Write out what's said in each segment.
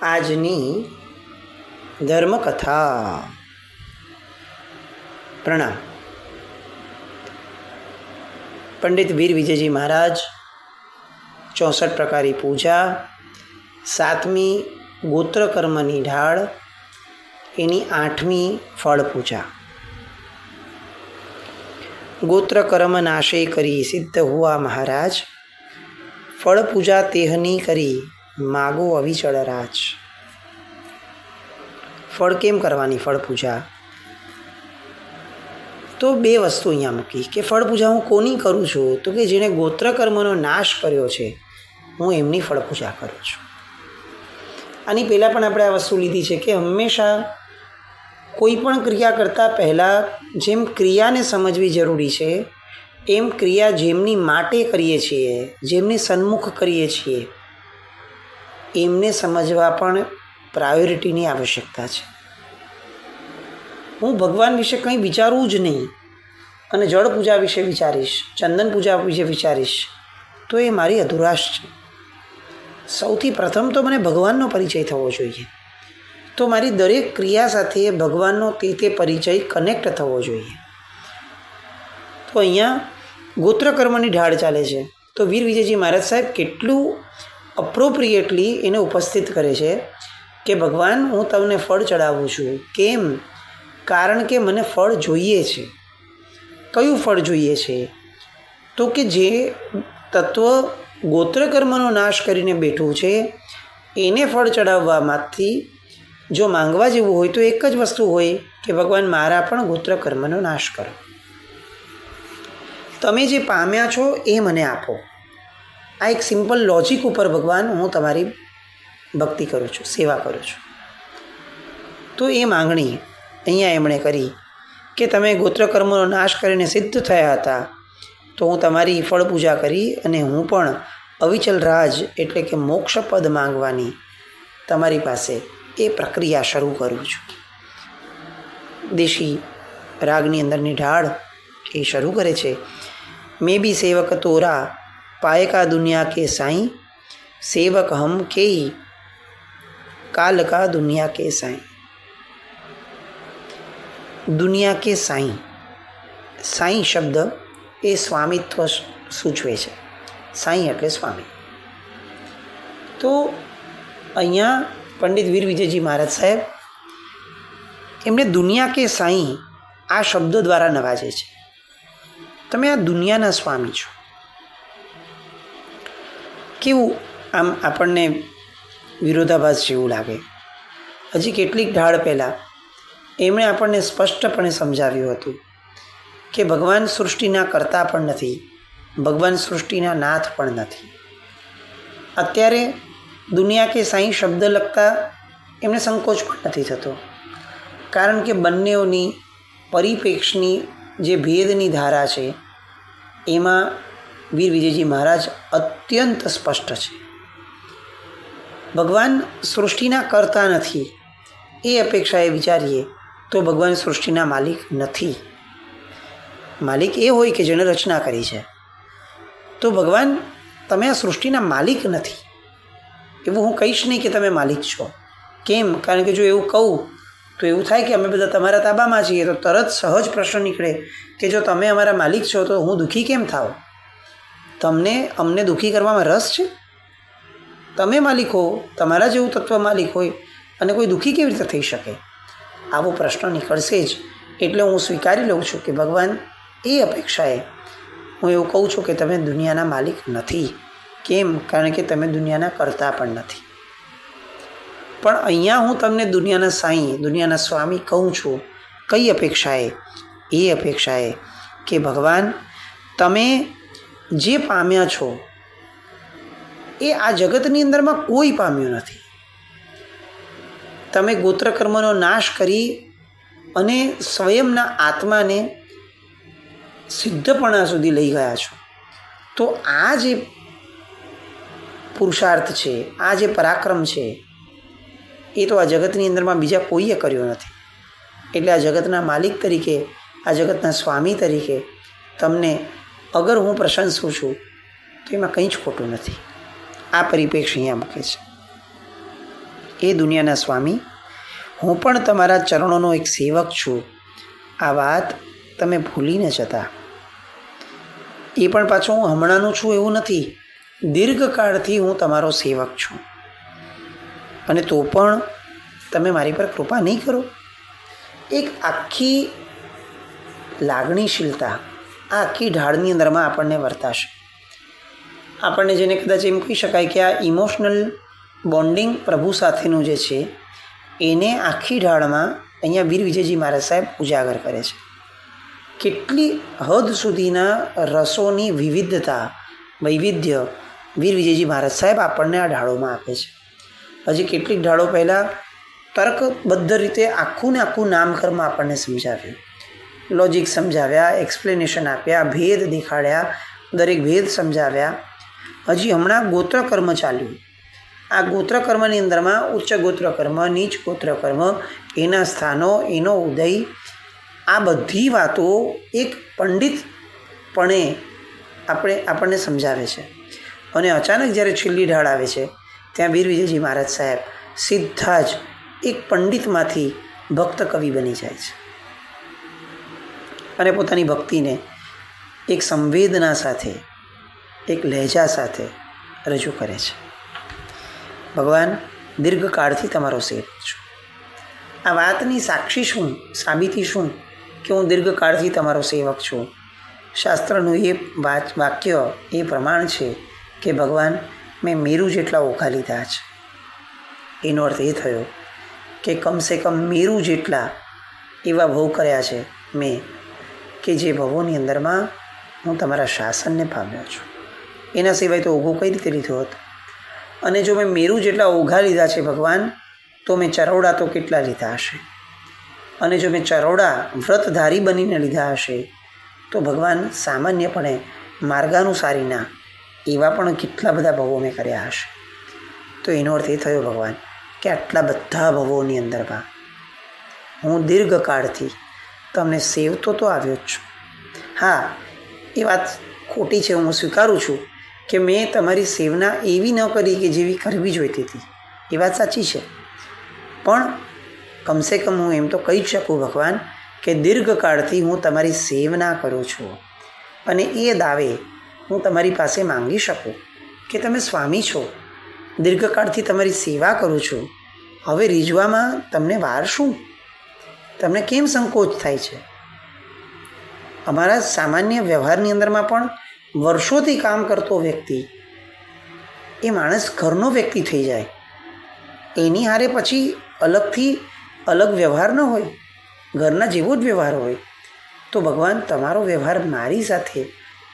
આજની ધર્મકથા. પ્રણામ. પંડિત વીર વિજયજી મહારાજ 64 પ્રકારી પૂજા, 7મી ગોત્રકર્મની ઢાળ, એની 8મી ફળ પૂજા. ગોત્રકર્મ નાશે કરી સિદ્ધ હુઆ મહારાજ, ફળ પૂજા તેહની કરી માગો અવિચળ રાજ. ફળ કેમ કરવાની ફળ પૂજા? તો 2 વસ્તુ અહીંયા મૂકી કે ફળ પૂજા હું કોની કરું છું, તો કે જેણે ગોત્રકર્મનો નાશ કર્યો છે હું એમની ફળ પૂજા કરું છું. આની પહેલાં પણ આપણે આ વસ્તુ લીધી છે કે હંમેશા કોઈ પણ ક્રિયા કરતાં પહેલાં જેમ ક્રિયાને સમજવી જરૂરી છે, એમ ક્રિયા જેમની માટે કરીએ છીએ, જેમની સન્મુખ કરીએ છીએ, એમને સમજવા પણ પ્રાયોરિટીની આવશ્યકતા છે. હું ભગવાન વિશે કંઈ વિચારવું જ નહીં અને જળ પૂજા વિશે વિચારીશ, ચંદન પૂજા વિશે વિચારીશ, તો એ મારી અધુરાશ છે. સૌથી પ્રથમ તો મને ભગવાનનો પરિચય થવો જોઈએ. તો મારી દરેક ક્રિયા સાથે ભગવાનનો તે પરિચય કનેક્ટ થવો જોઈએ. તો અહીંયા ગોત્રકર્મની ઢાળ ચાલે છે. તો વીર વિજયજી મહારાજ સાહેબ કેટલું અપ્રોપ્રિએટલી એને ઉપસ્થિત કરે છે કે ભગવાન હું તમને ફળ ચડાવું છું. કેમ? કારણ કે મને ફળ જોઈએ છે. કયું ફળ જોઈએ છે? તો કે જે તત્વ ગોત્રકર્મનો નાશ કરીને બેઠું છે એને ફળ ચડાવવામાંથી જો માંગવા જેવું હોય તો એક જ વસ્તુ હોય કે ભગવાન મારા પણ ગોત્રકર્મનો નાશ કરો. તમે જે પામ્યા છો એ મને આપો. આ એક સિમ્પલ લોજિક ઉપર ભગવાન હું તમારી ભક્તિ કરું છું, સેવા કરું છું. તો એ માંગણી અહીંયા એમણે કરી કે તમે ગોત્રકર્મનો નાશ કરીને સિદ્ધ થયા હતા, તો હું તમારી ફળ પૂજા કરી અને હું પણ અવિચલ રાજ એટલે કે મોક્ષપદ માંગવાની તમારી પાસે એ પ્રક્રિયા શરૂ કરું છું. દેશી રાગની અંદરની ઢાળ એ શરૂ કરે છે. મેં બી સેવક તોરા પાયકા દુનિયા કે સાईं, સેવક હમ કે કાલ કા દુનિયા કે સાईं. દુનિયા કે સાईं, સાईं શબ્દ એ સ્વામિત્વ સૂચવે છે. સાईं એટલે સ્વામી. તો અહીંયા પંડિત વીર વિજયજી મહારાજ સાહેબ એમને દુનિયા કે સાईं આ શબ્દો દ્વારા નવાજે છે. તમે આ દુનિયાના સ્વામી છો. કેવું આમ આપણને વિરોધાભાસ જેવું લાગે. હજી કેટલીક ઢાળ પહેલાં એમણે આપણને સ્પષ્ટપણે સમજાવ્યું હતું કે ભગવાન સૃષ્ટિના કર્તા પણ નથી, ભગવાન સૃષ્ટિના નાથ પણ નથી. અત્યારે દુનિયા કે સાईं શબ્દ લખતા એમને સંકોચ પણ નથી થતો, કારણ કે બંનેઓની પરિપ્રેક્ષની જે ભેદની ધારા છે એમાં વીર વિજયજી મહારાજ અત્યંત સ્પષ્ટ છે. ભગવાન સૃષ્ટિના કર્તા નથી એ અપેક્ષાએ વિચારીએ તો ભગવાન સૃષ્ટિના માલિક નથી. માલિક એ હોય કે જેણે રચના કરી છે. તો ભગવાન તમે આ સૃષ્ટિના માલિક નથી એવું હું કહીશ નહીં કે તમે માલિક છો. કેમ? કારણ કે જો એવું કહું તો એવું થાય કે અમે બધા તમારા તાબામાં છીએ. તો તરત સહજ પ્રશ્ન નીકળે કે જો તમે અમારા માલિક છો તો હું દુઃખી કેમ થાવ? તમને અમને દુઃખી કરવામાં રસ છે? તમે માલિક હો, તમારા જેવું તત્વ માલિક હોય અને કોઈ દુઃખી કેવી રીતે થઈ શકે? આવો પ્રશ્ન નીકળશે જ. એટલે હું સ્વીકારી લઉં છું કે ભગવાન એ અપેક્ષાએ હું એવું કહું છું કે તમે દુનિયાના માલિક નથી. કેમ? કારણ કે તમે દુનિયાના કર્તા પણ નથી. પણ અહીંયા હું તમને દુનિયાના સાईं, દુનિયાના સ્વામી કહું છું. કઈ અપેક્ષાએ? એ અપેક્ષાએ કે ભગવાન તમે જે પામ્યા છો એ આ જગતની અંદરમાં કોઈ પામ્યું નથી. તમે ગોત્રકર્મનો નાશ કરી અને સ્વયંના આત્માને સિદ્ધપણા સુધી લઈ ગયા છો. તો આ જે પુરુષાર્થ છે, આ જે પરાક્રમ છે, એ તો આ જગતની અંદરમાં બીજા કોઈએ કર્યો નથી. એટલે આ જગતના માલિક તરીકે, આ જગતના સ્વામી તરીકે તમને અગર હું પ્રશંસું છું તો એમાં કંઈ જ ખોટું નથી. આ પરિપ્રેક્ષ અહીંયા મૂકે છે. એ દુનિયાના સ્વામી, હું પણ તમારા ચરણોનો એક સેવક છું. આ વાત તમે ભૂલી ન જતા. એ પણ પાછું હું હમણાંનું છું એવું નથી, દીર્ઘકાળથી હું તમારો સેવક છું. અને તો પણ તમે મારી પર કૃપા નહીં કરો. એક આખી લાગણીશીલતા આ આખી ઢાળની અંદરમાં આપણને વર્તાશે. આપણને જેને કદાચ એમ કહી શકાય કે આ ઇમોશનલ બોન્ડિંગ પ્રભુ સાથેનું જે છે એને આખી ઢાળમાં અહીંયા વીર વિજયજી મહારાજ સાહેબ ઉજાગર કરે છે. કેટલી હદ સુધીના રસોની વિવિધતા વૈવિધ્ય વીર વિજયજી મહારાજ સાહેબ આપણને આ ઢાળોમાં આપે છે. હજી કેટલીક ઢાળો પહેલાં તર્કબદ્ધ રીતે આખું ને આખું નામકર્મ આપણને સમજાવ્યું, લોજિક સમજાવ્યા, એક્સપ્લેનેશન આપ્યા, ભેદ દેખાડ્યા, દરેક ભેદ સમજાવ્યા. હજી હમણાં ગોત્રકર્મ ચાલ્યું. આ ગોત્રકર્મની અંદરમાં ઉચ્ચ ગોત્રકર્મ, નીચ ગોત્રકર્મ, એના સ્થાનો, એનો ઉદય, આ બધી વાતો એક પંડિતપણે આપણને સમજાવે છે. અને અચાનક જ્યારે છેલ્લી ઢાળ આવે છે ત્યાં વીર વિજયજી મહારાજ સાહેબ સીધા જ એક પંડિતમાંથી ભક્ત કવિ બની જાય છે અને પોતાની ભક્તિને એક સંવેદના સાથે, એક લહેજા સાથે રજૂ કરે છે. ભગવાન, દીર્ઘકાળથી તમારો સેવક છું. આ વાતની સાક્ષી શું, સાબિતી શું કે હું દીર્ઘકાળથી તમારો સેવક છું? શાસ્ત્રનું એ વાક્ય એ પ્રમાણ છે કે ભગવાન, મેં મેરુ જેટલા ઓઘા લીધા છે. એનો અર્થ એ થયો કે કમસે કમ મેરુ જેટલા એવા ભવ કર્યા છે મેં, કે જે ભવોની અંદરમાં હું તમારા શાસનને પામ્યો છું. એના સિવાય તો ઓઘો કઈ રીતે લીધો હતો? અને જો મેં મેરુ જેટલા ઓઘા લીધા છે ભગવાન, તો મેં ચરોડા તો કેટલા લીધા હશે? અને જો મેં ચરોડા વ્રતધારી બનીને લીધા હશે તો ભગવાન સામાન્યપણે માર્ગાનુસારીના એવા પણ કેટલા બધા ભવો મેં કર્યા હશે. તો એનો અર્થ એ થયો ભગવાન કે આટલા બધા ભવોની અંદરમાં હું દીર્ઘકાળથી તમને સેવતો તો આવ્યો જ છું. હા, એ વાત ખોટી છે, હું સ્વીકારું છું કે મેં તમારી સેવના એવી ન કરી કે જેવી કરવી જોઈતી હતી. એ વાત સાચી છે. પણ કમસે કમ હું એમ તો કહી જ શકું ભગવાન કે દીર્ઘકાળથી હું તમારી સેવના કરું છું. અને એ દાવે હું તમારી પાસે માંગી શકું કે તમે સ્વામી છો, દીર્ઘકાળથી તમારી સેવા કરું છું. હવે રીઝવામાં તમને વાર શું? તમને કેમ સંકોચ થાય છે? અમારા સામાન્ય વ્યવહારની અંદરમાં પણ વર્ષોથી કામ કરતો વ્યક્તિ, એ માણસ ઘરનો વ્યક્તિ થઈ જાય, એની હારે પછી અલગથી અલગ વ્યવહાર ન હોય, ઘરના જેવો જ વ્યવહાર હોય. તો ભગવાન, તમારો વ્યવહાર મારી સાથે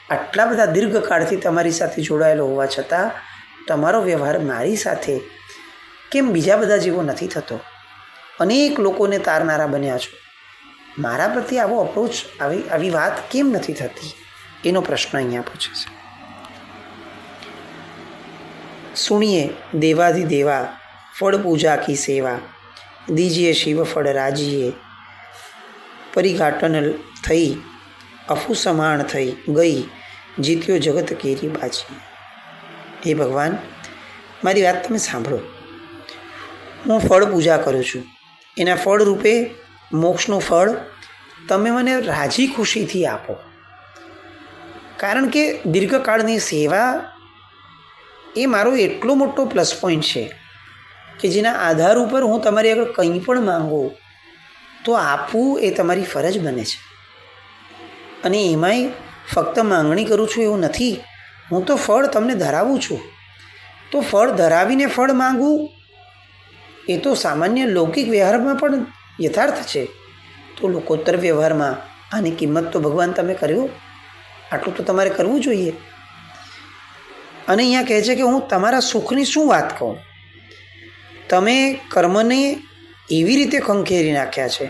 આટલા બધા દીર્ઘકાળથી તમારી સાથે જોડાયેલો હોવા છતાં તમારો વ્યવહાર મારી સાથે કેમ બીજા બધા જેવો નથી થતો? અનેક લોકોને તારનારા બન્યા છો, મારા પ્રત્યે આવો અપ્રોચ, આવી વાત કેમ નથી થતી? એનો પ્રશ્ન અહીંયા પૂછે છે. સુણીએ દેવાધિદેવા ફળ પૂજા કી સેવા, દીજીએ શિવ ફળ રાજીએ, પરિઘાટન થઈ અફુ સમાણ થઈ ગઈ, જીત્યો જગત કેરી બાજી. હે ભગવાન, મારી વાત તમે સાંભળો. હું ફળ પૂજા કરું છું, એના ફળ રૂપે મોક્ષનું ફળ તમે મને રાજી ખુશીથી આપો. કારણ કે દીર્ઘકાળની સેવા એ મારો એટલો મોટો પ્લસ પોઈન્ટ છે કે જેના આધાર ઉપર હું તમારી આગળ કંઈ પણ માંગુ તો આપવું એ તમારી ફરજ બને છે. અને એમાંય ફક્ત માંગણી કરું છું એવું નથી, હું તો ફળ તમને ધરાવું છું. તો ફળ ધરાવીને ફળ માંગવું એ તો સામાન્ય લૌકિક વ્યવહારમાં પણ યથાર્થ છે. તો લોકોત્તર વ્યવહારમાં આની કિંમત તો ભગવાન તમે કર્યો, આટલું તો તમારે કરવું જોઈએ. અને અહીંયા કહે છે કે હું તમારા સુખની શું વાત કહું? તમે કર્મને એવી રીતે ખંખેરી નાખ્યા છે,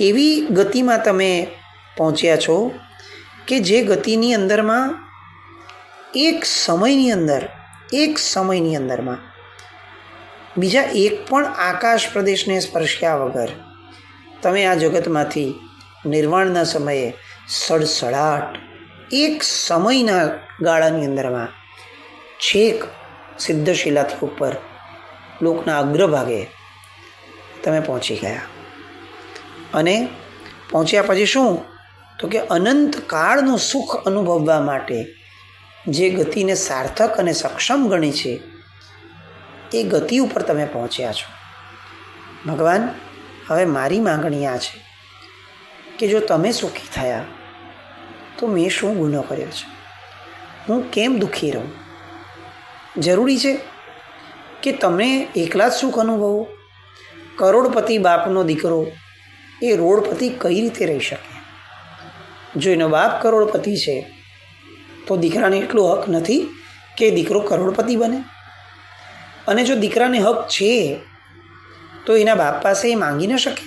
એવી ગતિમાં તમે પહોંચ્યા છો કે જે ગતિની અંદરમાં એક સમયની અંદરમાં બીજા એક પણ આકાશ પ્રદેશને સ્પર્શ્યા વગર તમે આ જગતમાંથી નિર્વાણના સમયે સડસડાટ એક સમયના ગાળાની અંદરમાં છેક સિદ્ધશિલાથી ઉપર લોકના અગ્રભાગે તમે પહોંચી ગયા. અને પહોંચ્યા પછી શું? તો કે અનંત કાળનું સુખ અનુભવવા માટે જે ગતિને સાર્થક અને સક્ષમ ગણી છે એ ગતિ ઉપર તમે પહોંચ્યા છો. ભગવાન, હવે મારી માંગણી આ છે કે જો તમે સુખી થયા તો મેં શું ગુનો કર્યો છે? હું કેમ દુઃખી રહું? જરૂરી છે કે તમે એકલા જ સુખ અનુભવો? કરોડપતિ બાપનો દીકરો એ રોડપતિ કઈ રીતે રહી શકે? જો એનો બાપ કરોડપતિ છે તો દીકરાને એટલો હક નથી કે દીકરો કરોડપતિ બને? અને જો દીકરાને હક છે તો એના બાપ પાસે એ માંગી ન શકે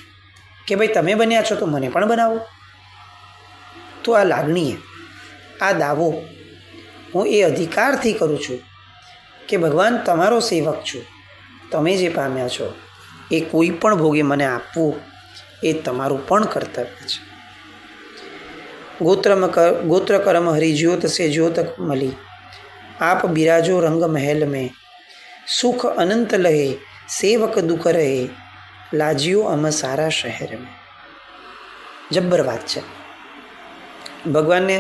કે ભાઈ તમે બન્યા છો તો મને પણ બનાવો? તો આ લાગણીએ, આ દાવો હું એ અધિકારથી કરું છું કે ભગવાન તમારો સેવક છું, તમે જે પામ્યા છો એ કોઈ પણ ભોગે મને આપવું એ તમારું પણ કર્તવ્ય છે. ગોત્ર કર્મ હરી જ્યોત સે જ્યોત મલી, આપ બિરાજો રંગ મહેલ મેં, સુખ અનંત લહે સેવક દુઃખ રહે, લાજ્યો અમ સારા શહેર મેં. જબ્બર વાત છે. ભગવાનને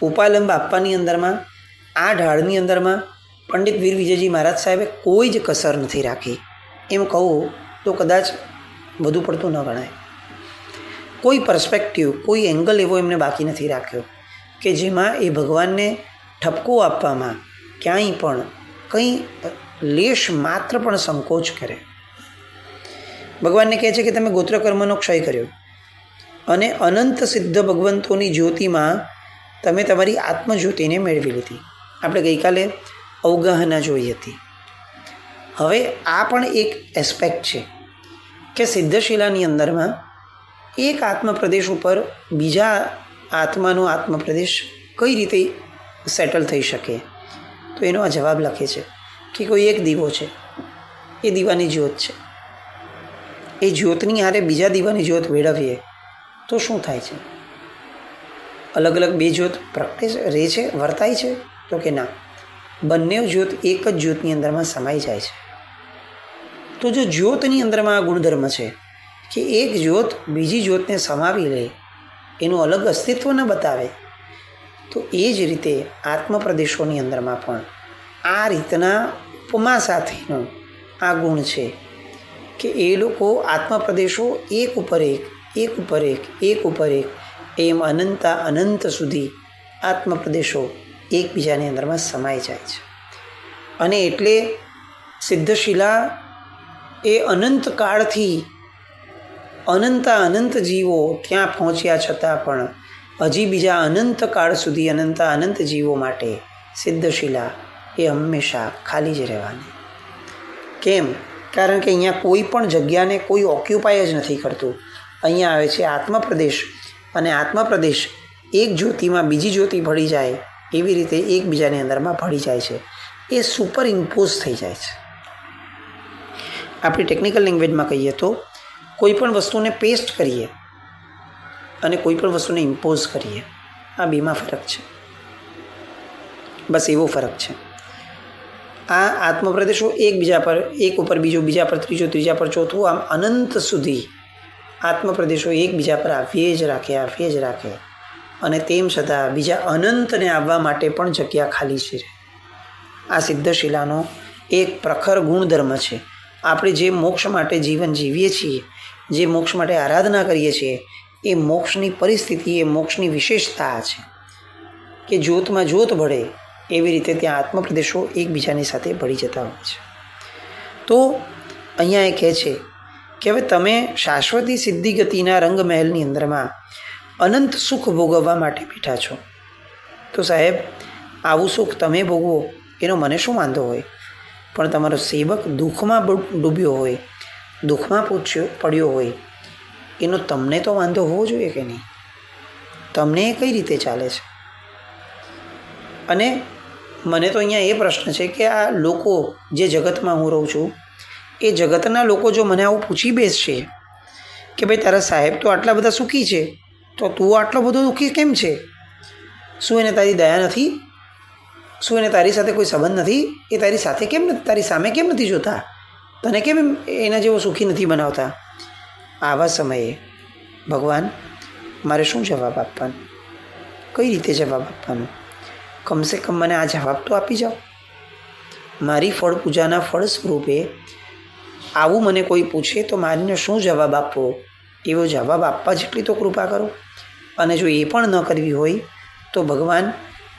ઉપાલંબ આપવાની અંદરમાં, આ ઢાળની અંદરમાં પંડિત વીર વિજયજી મહારાજ સાહેબે કોઈ જ કસર નથી રાખી. એમ કહું તો કદાચ વધુ પડતું ન ગણાય. કોઈ પર્સપેક્ટિવ, કોઈ એંગલ એવો એમને બાકી નથી રાખ્યો કે જેમાં એ ભગવાનને ઠપકો આપવામાં ક્યાંય પણ કંઈ લેશ માત્ર પણ સંકોચ કરે. ભગવાનને કહે છે કે તમે ગોત્રકર્મનો ક્ષય કર્યો અને અનંત સિદ્ધ ભગવંતોની જ્યોતિમાં તમે તમારી આત્મજ્યોતિને મેળવી લીધી. આપણે ગઈકાલે અવગાહના જોઈ હતી. હવે આ પણ એક એસ્પેક્ટ છે કે સિદ્ધશિલાની અંદરમાં એક આત્મપ્રદેશ ઉપર બીજા આત્માનો આત્મપ્રદેશ કઈ રીતે સેટલ થઈ શકે? તો એનો આ જવાબ લખે છે કે કોઈ એક દીવો છે, એ દીવાની જ્યોત છે, એ જ્યોતની હારે બીજા દીવાની જ્યોત મેળવીએ તો શું થાય છે? અલગ અલગ બે જ્યોત પ્રગટે રહે છે, વર્તાય છે? તો કે ના, બંને જ્યોત એક જ જ્યોતની અંદરમાં સમાઈ જાય છે. તો જો જ્યોતની અંદરમાં આ ગુણધર્મ છે કે એક જ્યોત બીજી જ્યોતને સમાવી લે, એનું અલગ અસ્તિત્વ ન બતાવે, તો એ જ રીતે આત્મપ્રદેશોની અંદરમાં પણ આ રીતના ઉપમા સાથેનો આ ગુણ છે કે એ લોકો આત્મપ્રદેશો એક ઉપર એક, એક ઉપર એક, એક ઉપર એક, એમ અનંત સુધી આત્મપ્રદેશો એકબીજાની અંદરમાં સમાઈ જાય છે. અને એટલે સિદ્ધશિલા એ અનંત કાળથી અનંત જીવો ત્યાં પહોંચ્યા છતાં પણ હજી બીજા અનંત કાળ સુધી અનંત જીવો માટે સિદ્ધશિલા એ હંમેશા ખાલી જ રહેવાની. કેમ? કારણ કે અહીંયા કોઈ પણ જગ્યાને કોઈ ઓક્યુપાય જ નથી કરતું. અહીંયા આવે છે આત્મપ્રદેશ, અને આત્મપ્રદેશ એક જ્યોતિમાં બીજી જ્યોતિ ભળી જાય એવી રીતે એકબીજાની અંદરમાં ભળી જાય છે. એ સુપર ઇમ્પોઝ થઈ જાય છે. આપણી ટેકનિકલ લેંગ્વેજમાં કહીએ તો કોઈ પણ વસ્તુને પેસ્ટ કરીએ અને કોઈ પણ વસ્તુને ઇમ્પોઝ કરીએ, આ બેમાં ફરક છે. બસ એવો ફરક છે. આ આત્મપ્રદેશો એકબીજા પર, એક ઉપર બીજો, બીજા પર ત્રીજો, ત્રીજા પર ચોથું, આમ અનંત સુધી આત્મપ્રદેશો એકબીજા પર આવીએ જ રાખે અને તેમ છતાં બીજા અનંતને આવવા માટે પણ જગ્યા ખાલી છે. આ સિદ્ધશિલાનો એક પ્રખર ગુણધર્મ છે. આપણે જે મોક્ષ માટે જીવન જીવીએ છીએ, જે મોક્ષ માટે આરાધના કરીએ છીએ, એ મોક્ષની પરિસ્થિતિ, એ મોક્ષની વિશેષતા છે કે જ્યોતમાં જ્યોત ભળે એવી રીતે ત્યાં આત્મપ્રદેશો એકબીજાની સાથે ભળી જતા હોય છે. તો અહીંયા એ કહે છે કે હવે તમે શાશ્વતી સિદ્ધિ ગતિના રંગમહેલની અંદરમાં અનંત સુખ ભોગવવા માટે બેઠા છો. તો સાહેબ, આવું સુખ તમે ભોગવો એનો મને શું વાંધો હોય? પણ તમારો સેવક દુઃખમાં ડૂબ્યો હોય, દુઃખમાં પડ્યો હોય, એનો તમને તો વાંધો હોવો જોઈએ કે નહીં? તમને એ કઈ રીતે ચાલે છે? અને મને તો અહીંયા એ પ્રશ્ન છે કે આ લોકો જે જગતમાં હું રહું છું, એ જગતના લોકો જો મને આવું પૂછી બેસશે કે ભાઈ તારા સાહેબ તો આટલા બધા સુખી છે, તો તું આટલો બધો દુઃખી કેમ છે? શું એને તારી દયા નથી? શું એને તારી સાથે કોઈ સંબંધ નથી? એ તારી સાથે કેમ નથી, તારી સામે કેમ નથી જોતા? તને કેમ એના જેવો સુખી નથી બનાવતા? આવા સમયે ભગવાન મારે શું જવાબ આપવાનો? કઈ રીતે જવાબ આપવાનો? કમસે કમ મને આ જવાબ તો આપી જાઓ. મારી ફળ પૂજાના ફળ સ્વરૂપે આવું મને કોઈ પૂછે તો મારીને શું જવાબ આપવો, એવો જવાબ આપવા જેટલી તો કૃપા કરો. અને જો એ પણ ન કરવી હોય તો ભગવાન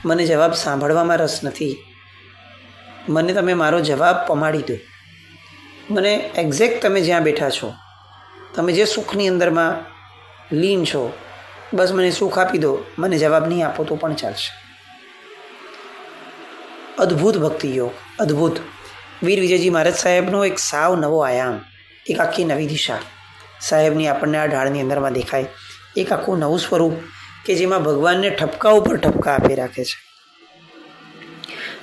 મને જવાબ સાંભળવામાં રસ નથી, મને તમે મારો જવાબ પમાડી દો. મને એક્ઝેક્ટ તમે જ્યાં બેઠા છો, તમે જે સુખની અંદરમાં લીન છો, બસ મને સુખ આપી દો. મને જવાબ નહીં આપો તો પણ ચાલશે. અદ્ભુત ભક્તિ યોગ, અદ્ભુત. વીર વિજયજી મહારાજ સાહેબનો એક સાવ નવો આયામ, એક આખી નવી દિશા સાહેબની આપણને આ ઢાળની અંદરમાં દેખાય. એક આખું નવું સ્વરૂપ કે જેમાં ભગવાનને ઠપકા ઉપર ઠપકા આપી રાખે છે.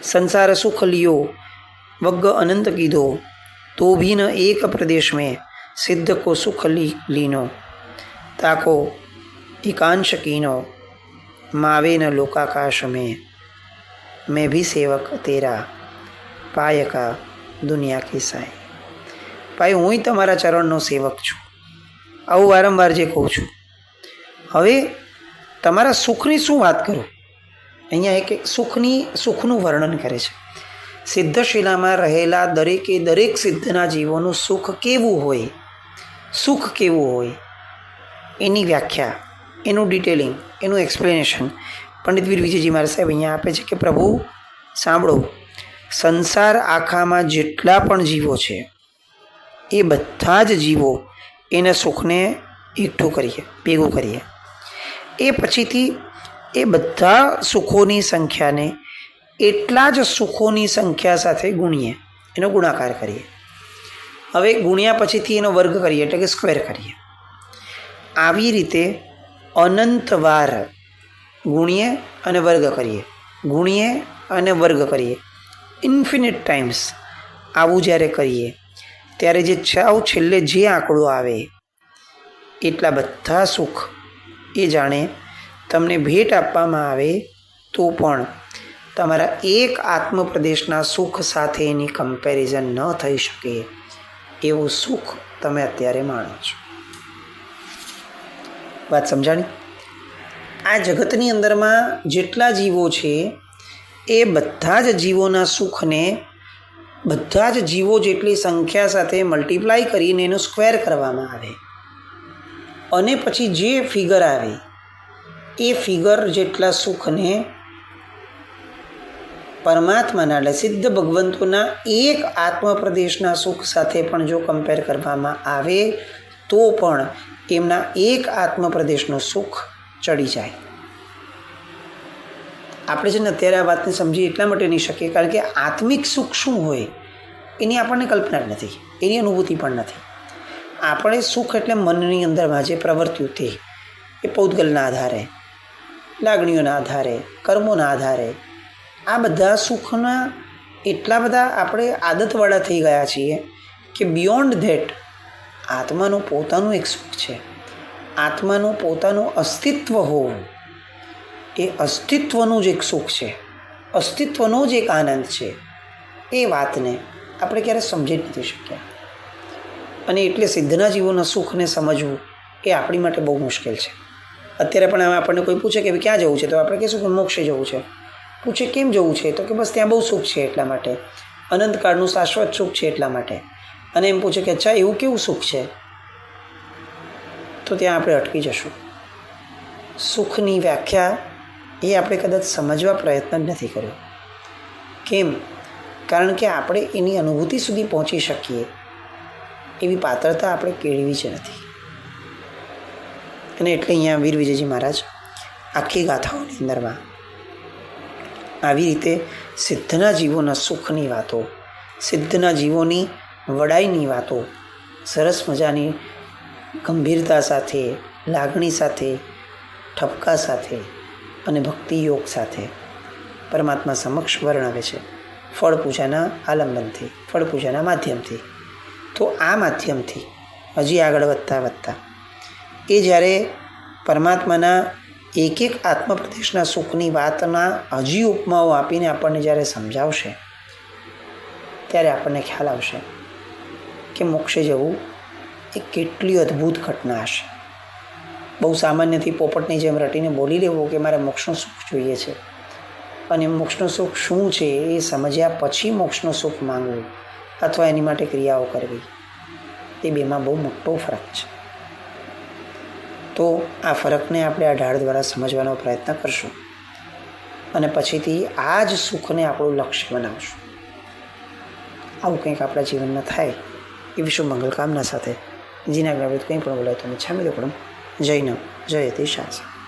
સંસાર સુખ લિયો વગ્ગ અનંત કીધો, તો ભી ન એક પ્રદેશ में સિદ્ધ को सुख लीनो, ताको एकांश कीनो मावे न लोकाकाश में, मैं भी सेवक तेरा पायका दुनिया की साई. ભાઈ હું તમારા ચરણનો સેવક છું, આવું વારંવાર જે કહું છું. હવે તમારા સુખની શું વાત કરું? અહીંયા એક સુખનું વર્ણન કરે છે. સિદ્ધશિલામાં રહેલા દરેક સિદ્ધના જીવોનું સુખ કેવું હોય, સુખ કેવું હોય એની વ્યાખ્યા, એનું ડિટેલિંગ, એનું એક્સપ્લેનેશન પંડિત વીર વિજયજી મહારાજ સાહેબ અહીંયા આપે છે કે પ્રભુ સાંભળો, સંસાર આખામાં જેટલા પણ જીવો છે એ બધા જ જીવો એના સુખને એકઠું કરીએ, ભેગું કરીએ. એ પછીથી એ બધા સુખોની સંખ્યાને એટલા જ સુખોની સંખ્યા સાથે ગુણીએ, એનો ગુણાકાર કરીએ. હવે ગુણ્યા પછીથી એનો વર્ગ કરીએ, એટલે કે સ્ક્વેર કરીએ. આવી રીતે અનંતવાર ગુણીએ અને વર્ગ કરીએ, ગુણીએ અને વર્ગ કરીએ. ઇન્ફિનિટ ટાઈમ્સ આવું જ્યારે કરીએ ત્યારે જે છેલ્લે જે આંકડો આવે એટલા બધા સુખ એ જાણે તમને ભેટ આપવામાં આવે તો પણ તમારા એક આત્મપ્રદેશના સુખ સાથે એની કમ્પેરિઝન ન થઈ શકે એવું સુખ તમે અત્યારે માણો છો. વાત સમજાણી? આ જગતની અંદરમાં જેટલા જીવો છે એ બધા જ જીવોના સુખને બધા જ જીવો જેટલી સંખ્યા સાથે મલ્ટીપ્લાય કરીને એનું સ્ક્વેર કરવામાં આવે અને પછી જે ફિગર આવે એ ફિગર જેટલા સુખને પરમાત્માના એટલે સિદ્ધ ભગવંતોના એક આત્મપ્રદેશના સુખ સાથે પણ જો કમ્પેર કરવામાં આવે તો પણ એમના એક આત્મપ્રદેશનું સુખ ચડી જાય. આપણે છે ને અત્યારે આ વાતને સમજી એટલા માટે નહીં શકીએ કારણ કે આત્મિક સુખ શું હોય એની આપણને કલ્પના જ નથી, એની અનુભૂતિ પણ નથી. આપણે સુખ એટલે મનની અંદરમાં જે પ્રવૃત્તિઓ તે એ પૌદ્ગલના આધારે, લાગણીઓના આધારે, કર્મોના આધારે આ બધા સુખના એટલા બધા આપણે આદતવાળા થઈ ગયા છીએ કે બિયોન્ડ ધેટ આત્માનું પોતાનું એક સુખ છે, આત્માનું પોતાનું અસ્તિત્વ હોવું એ અસ્તિત્વનું જ એક સુખ છે, અસ્તિત્વનો જ એક આનંદ છે. એ વાતને આપણે ક્યારે સમજી જ નથી શક્યા. અને એટલે સિદ્ધના જીવોના સુખને સમજવું એ આપણી માટે બહુ મુશ્કેલ છે. અત્યારે પણ આપણને કોઈ પૂછે કે ક્યાં જવું છે તો આપણે કહીશું કે મોક્ષે જવું છે. પૂછે કેમ જવું છે તો કે બસ ત્યાં બહુ સુખ છે એટલા માટે, અનંતકાળનું શાશ્વત સુખ છે એટલા માટે. અને એમ પૂછે કે અચ્છા એવું કેવું સુખ છે, તો ત્યાં આપણે અટકી જશું. સુખની વ્યાખ્યા એ આપણે કદાચ સમજવા પ્રયત્ન જ નથી કર્યો. કેમ? કારણ કે આપણે એની અનુભૂતિ સુધી પહોંચી શકીએ એવી પાત્રતા આપણે કેળવી જ નથી. અને એટલે અહીંયા વીર વિજયજી મહારાજ આખી ગાથાઓની અંદરમાં આવી રીતે સિદ્ધના જીવોના સુખની વાતો, સિદ્ધના જીવોની વડાઈની વાતો સરસ મજાની ગંભીરતા સાથે, લાગણી સાથે, ઠપકા સાથે અને ભક્તિ યોગ સાથે પરમાત્મા સમક્ષ વર્ણવે છે. ફળ પૂજાના આલંબનથી, ફળ પૂજાના માધ્યમથી. તો આ માધ્યમથી હજી આગળ વધતા એ જ્યારે પરમાત્માના એક એક આત્મપ્રદેશના સુખની વાતના હજી ઉપમાઓ આપીને આપણને જ્યારે સમજાવશે ત્યારે આપણને ખ્યાલ આવશે કે મોક્ષે જવું એ કેટલી અદ્ભુત ઘટના હશે. બહુ સામાન્યથી પોપટની જેમ રટીને બોલી લેવું કે મારે મોક્ષનું સુખ જોઈએ છે, અને મોક્ષનું સુખ શું છે એ સમજ્યા પછી મોક્ષનું સુખ માંગવું અથવા એની માટે ક્રિયાઓ કરવી, તે બેમાં બહુ મોટો ફરક છે. તો આ ફરકને આપણે આ ઢાળ દ્વારા સમજવાનો પ્રયત્ન કરશું અને પછીથી આ જ સુખને આપણું લક્ષ્ય બનાવશું. આવું કંઈક આપણા જીવનમાં થાય એ વિશ્વ મંગલ કામના સાથે જીના બાબત કંઈ પણ બોલાય તો છામી દોકડમ જય નમ જય યતિ શાસન.